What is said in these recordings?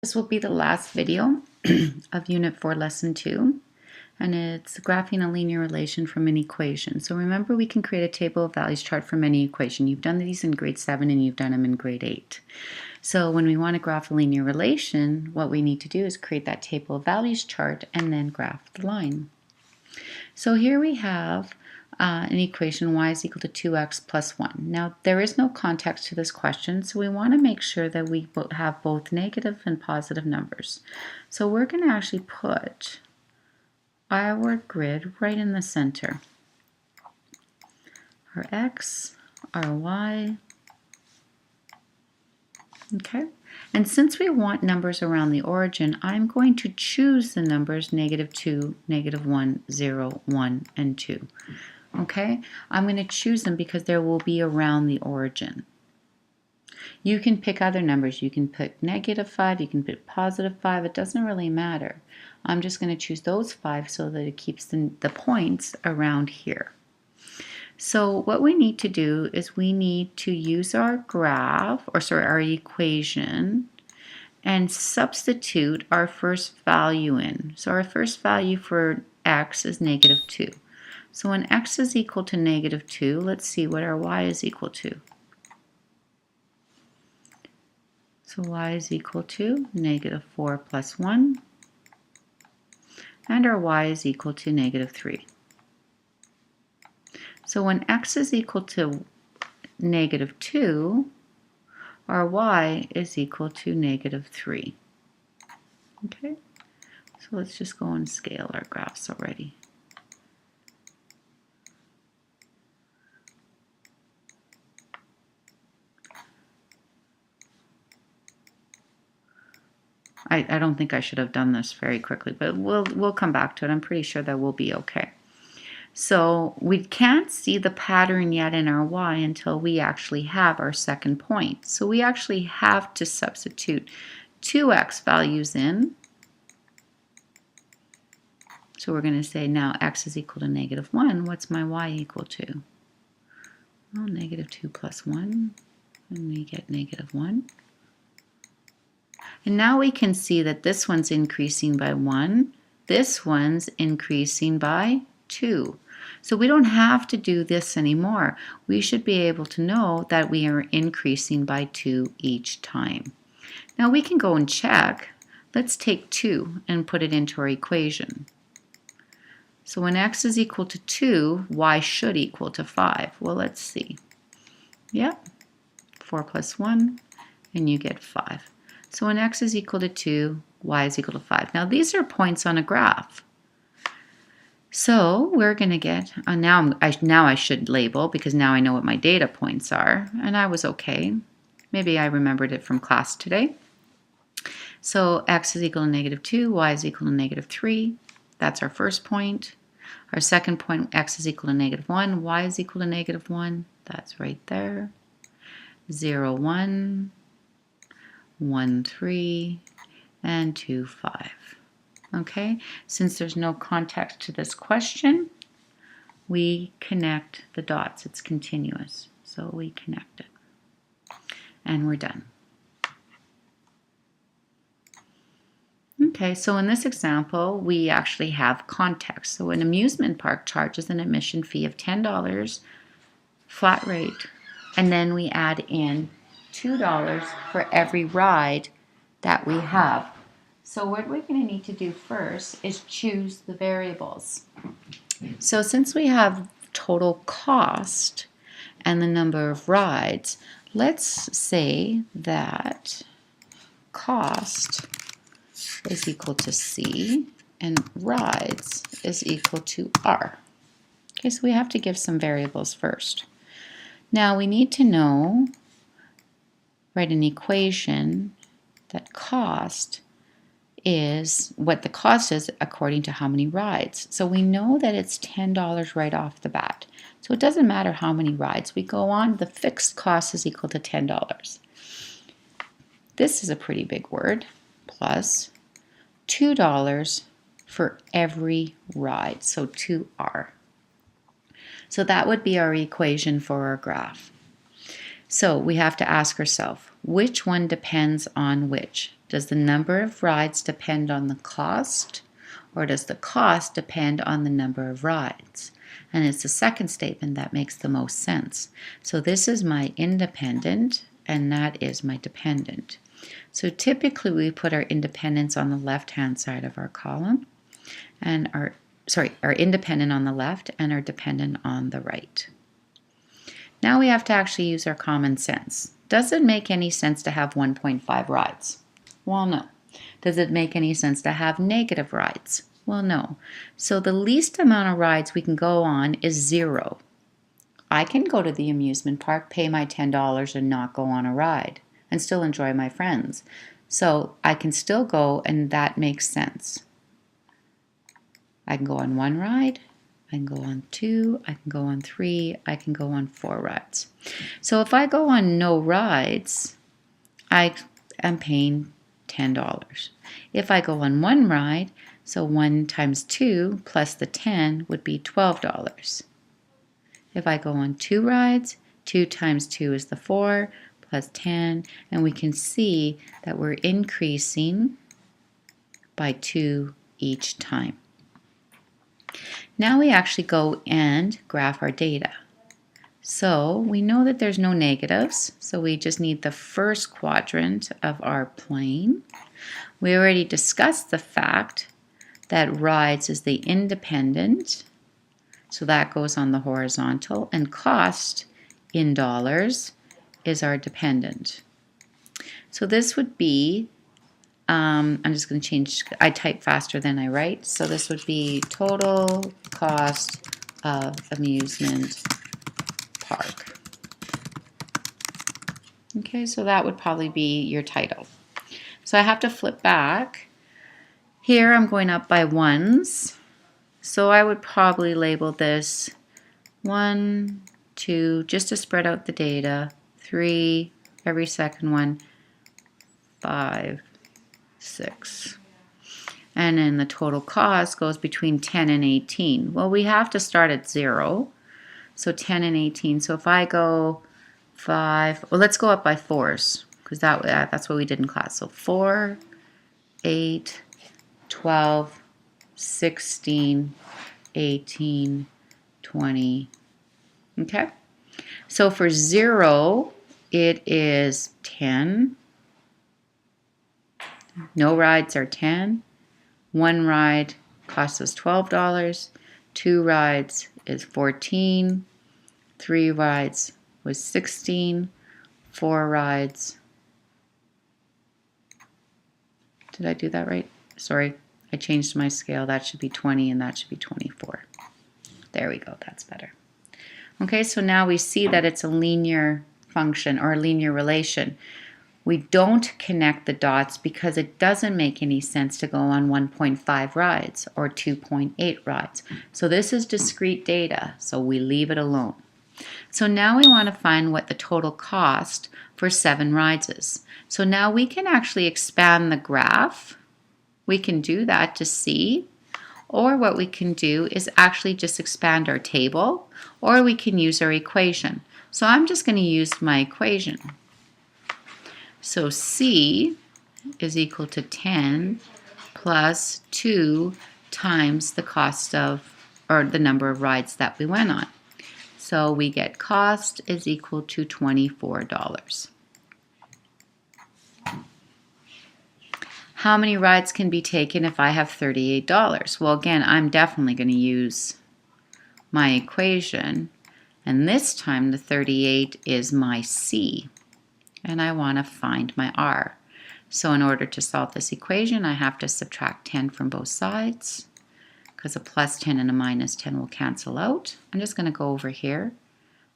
This will be the last video of Unit 4, Lesson 2, and it's graphing a linear relation from an equation. So remember, we can create a table of values chart from any equation. You've done these in grade 7 and you've done them in grade 8. So when we want to graph a linear relation, what we need to do is create that table of values chart and then graph the line. So here we have an equation, y is equal to 2x plus 1. Now, there is no context to this question, so we want to make sure that we have both negative and positive numbers. So we're going to actually put our grid right in the center. Our x, our y. Okay, and since we want numbers around the origin, I'm going to choose the numbers -2, -1, 0, 1, and 2. Okay, I'm going to choose them because they will be around the origin. You can pick other numbers. You can put -5, you can put +5. It doesn't really matter. I'm just going to choose those 5 so that it keeps the points around here. So what we need to do is we need to use our graph, our equation, and substitute our first value in. So our first value for x is -2. So when x is equal to -2, let's see what our y is equal to. So y is equal to -4 plus 1, and our y is equal to -3. So when x is equal to -2, our y is equal to -3. Okay, so let's just go and scale our graphs already. I don't think I should have done this very quickly, but we'll come back to it. I'm pretty sure that we'll be okay. So we can't see the pattern yet in our y until we actually have our second point. So we actually have to substitute 2x values in. So we're going to say now x is equal to -1. What's my y equal to? Well, -2 plus 1, and we get -1. And now we can see that this one's increasing by 1, this one's increasing by 2. So we don't have to do this anymore. We should be able to know that we are increasing by 2 each time. Now we can go and check. Let's take 2 and put it into our equation. So when x is equal to 2, y should equal to 5. Well, let's see. Yep, 4 plus 1, and you get 5. So when x is equal to 2, y is equal to 5. Now these are points on a graph. So we're going to get, now I should label because now I know what my data points are, and I was okay. Maybe I remembered it from class today. So x is equal to -2, y is equal to -3. That's our first point. Our second point, x is equal to -1, y is equal to -1. That's right there. 0, 1. 1, 3, and 2, 5. Okay, since there's no context to this question, we connect the dots. It's continuous, so we connect it. And we're done. Okay, so in this example, we actually have context. So an amusement park charges an admission fee of $10, flat rate, and then we add in $2 for every ride that we have. So what we're going to need to do first is choose the variables. So since we have total cost and the number of rides, let's say that cost is equal to C and rides is equal to R. Okay, so we have to give some variables first. Now we need to know, write an equation that cost is what the cost is according to how many rides. So we know that it's $10 right off the bat. So it doesn't matter how many rides we go on, the fixed cost is equal to $10. This is a pretty big word, plus $2 for every ride, so 2R. So that would be our equation for our graph. So we have to ask ourselves, which one depends on which? Does the number of rides depend on the cost, or does the cost depend on the number of rides? And it's the second statement that makes the most sense. So this is my independent, and that is my dependent. So typically we put our independents on the left-hand side of our column, and our independent on the left and our dependent on the right. Now we have to actually use our common sense. Does it make any sense to have 1.5 rides? Well, no. Does it make any sense to have negative rides? Well, no. So the least amount of rides we can go on is 0. I can go to the amusement park, pay my $10 and not go on a ride and still enjoy my friends. So I can still go, and that makes sense. I can go on 1 ride, I can go on 2, I can go on 3, I can go on 4 rides. So if I go on no rides, I am paying $10. If I go on 1 ride, so 1 times 2 plus the 10 would be $12. If I go on 2 rides, 2 times 2 is the 4 plus 10, and we can see that we're increasing by 2 each time. Now we actually go and graph our data. So we know that there's no negatives, so we just need the first quadrant of our plane. We already discussed the fact that rides is the independent, so that goes on the horizontal, and cost in dollars is our dependent. So this would be, I'm just going to change, I type faster than I write, so this would be total cost of amusement park. Okay, so that would probably be your title. So I have to flip back. Here I'm going up by ones, so I would probably label this 1, 2, just to spread out the data, 3, every second one, 5, 6. And then the total cost goes between 10 and 18. Well, we have to start at 0, so 10 and 18. So if I go 5, well, let's go up by 4s, because that's what we did in class. So 4, 8, 12, 16, 18, 20. Okay? So for 0, it is 10. No rides are 10. 1 ride costs us $12. 2 rides is 14. 3 rides was 16. 4 rides. Did I do that right? Sorry, I changed my scale. That should be 20 and that should be 24. There we go, that's better. Okay, so now we see that it's a linear function or a linear relation. We don't connect the dots because it doesn't make any sense to go on 1.5 rides or 2.8 rides. So this is discrete data, so we leave it alone. So now we want to find what the total cost for 7 rides is. So now we can actually expand the graph. We can do that to see, or what we can do is actually just expand our table, or we can use our equation. So I'm just going to use my equation. So C is equal to 10 plus 2 times the cost of, or the number of rides that we went on. So we get cost is equal to $24. How many rides can be taken if I have $38? Well, again, I'm definitely going to use my equation. And this time the 38 is my C. And I want to find my R. So in order to solve this equation, I have to subtract 10 from both sides, because a plus 10 and a minus 10 will cancel out. I'm just going to go over here.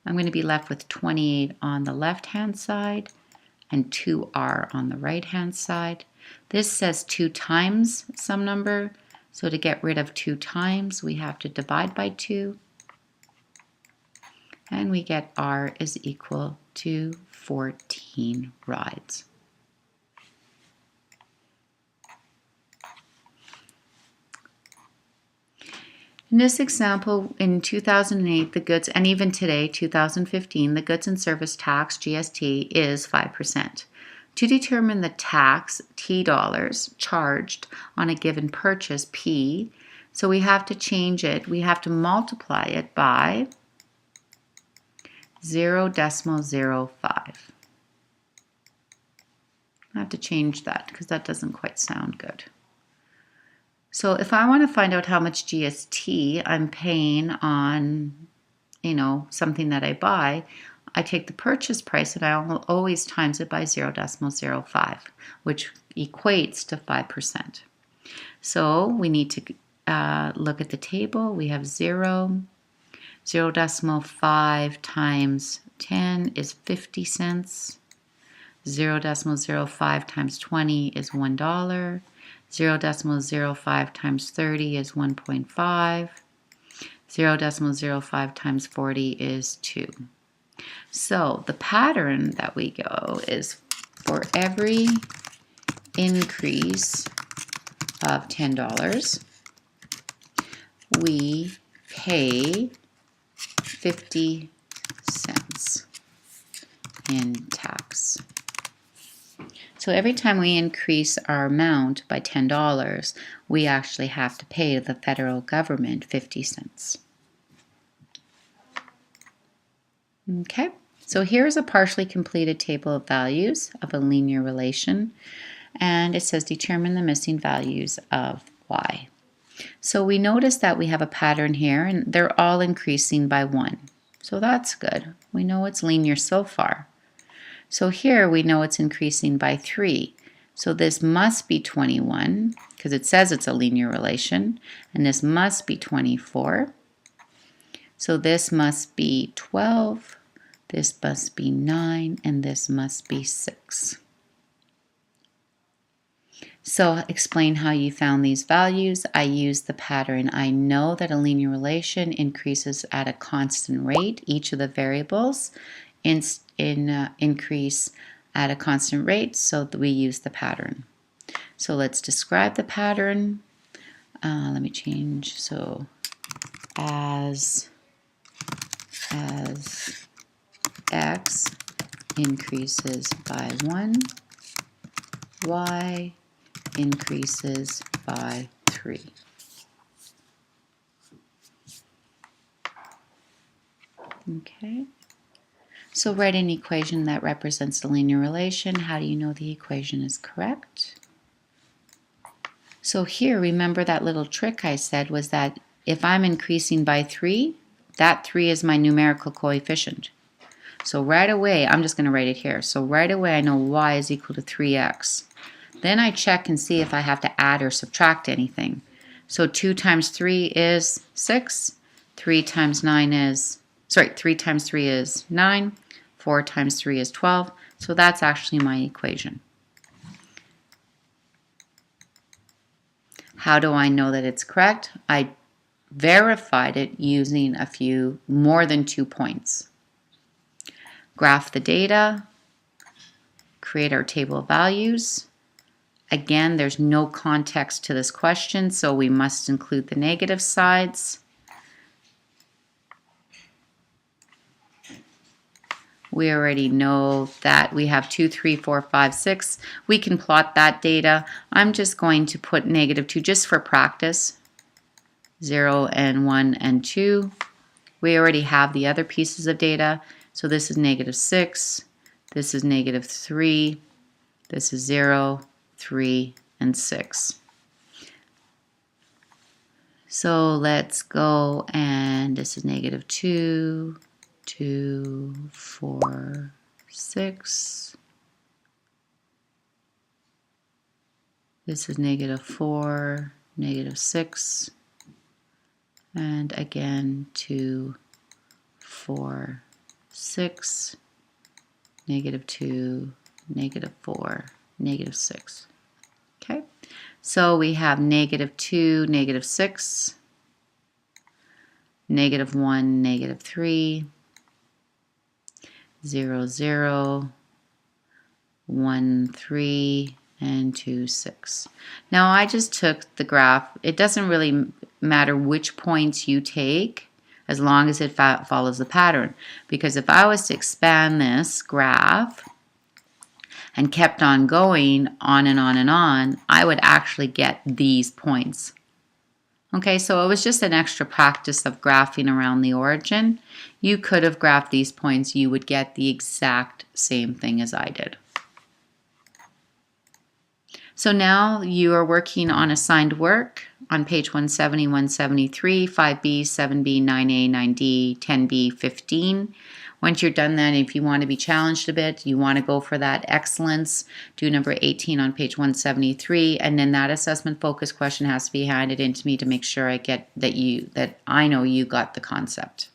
I'm going to be left with 28 on the left-hand side and 2R on the right-hand side. This says 2 times some number, so to get rid of 2 times, we have to divide by 2. And we get R is equal to 14 rides. In this example, in 2008, the goods, and even today, 2015, the goods and service tax, GST, is 5%. To determine the tax, T dollars, charged on a given purchase, P, so we have to change it. We have to multiply it by 0.05. I have to change that because that doesn't quite sound good. So if I want to find out how much GST I'm paying on, something that I buy, I take the purchase price and I always times it by 0.05, which equates to 5%. So we need to look at the table. We have 0.05 times 10 is 50 cents. 0.05 times 20 is $1. 0.05 times 30 is 1.5. 0.05 times 40 is 2. So the pattern that we go is for every increase of $10, we pay 50 cents in tax. So every time we increase our amount by $10, we actually have to pay the federal government 50 cents. Okay, so here's a partially completed table of values of a linear relation, and it says determine the missing values of y. So we notice that we have a pattern here, and they're all increasing by 1. So that's good. We know it's linear so far. So here we know it's increasing by 3. So this must be 21, because it says it's a linear relation, and this must be 24. So this must be 12, this must be 9, and this must be 6. So explain how you found these values. I use the pattern. I know that a linear relation increases at a constant rate. Each of the variables increase at a constant rate, so that we use the pattern. So let's describe the pattern. Let me change. So as x increases by 1, y increases by 3. Okay. So write an equation that represents the linear relation. How do you know the equation is correct? So here, remember that little trick I said was that if I'm increasing by 3, that 3 is my numerical coefficient. So right away, I'm just going to write it here. So right away, I know y is equal to 3x. Then I check and see if I have to add or subtract anything. So 2 times 3 is 6. 3 times 3 is 9. 4 times 3 is 12. So that's actually my equation. How do I know that it's correct? I verified it using more than 2 points. Graph the data, create our table of values. Again, there's no context to this question, so we must include the negative sides. We already know that we have 2, 3, 4, 5, 6. We can plot that data. I'm just going to put -2 just for practice. 0 and 1 and 2. We already have the other pieces of data. So this is -6. This is -3. This is 0, 3, and 6. So let's go, and this is -2, 2, 4, 6. This is -4, -6. And again, 2, 4, 6, -2, -4, -6. Okay, so we have -2, -6, -1, -3, 0, 0, 1, 3, and 2, 6. Now I just took the graph. It doesn't really matter which points you take as long as it follows the pattern. Because if I was to expand this graph and kept on going on and on and on, I would actually get these points. Okay, so it was just an extra practice of graphing around the origin. You could have graphed these points, you would get the exact same thing as I did. So now you are working on assigned work on page 170, 173, 5B, 7B, 9A, 9D, 10B, 15. Once you're done that, if you want to be challenged a bit, you want to go for that excellence, do number 18 on page 173, and then that assessment focus question has to be handed in to me to make sure I get that I know you got the concept.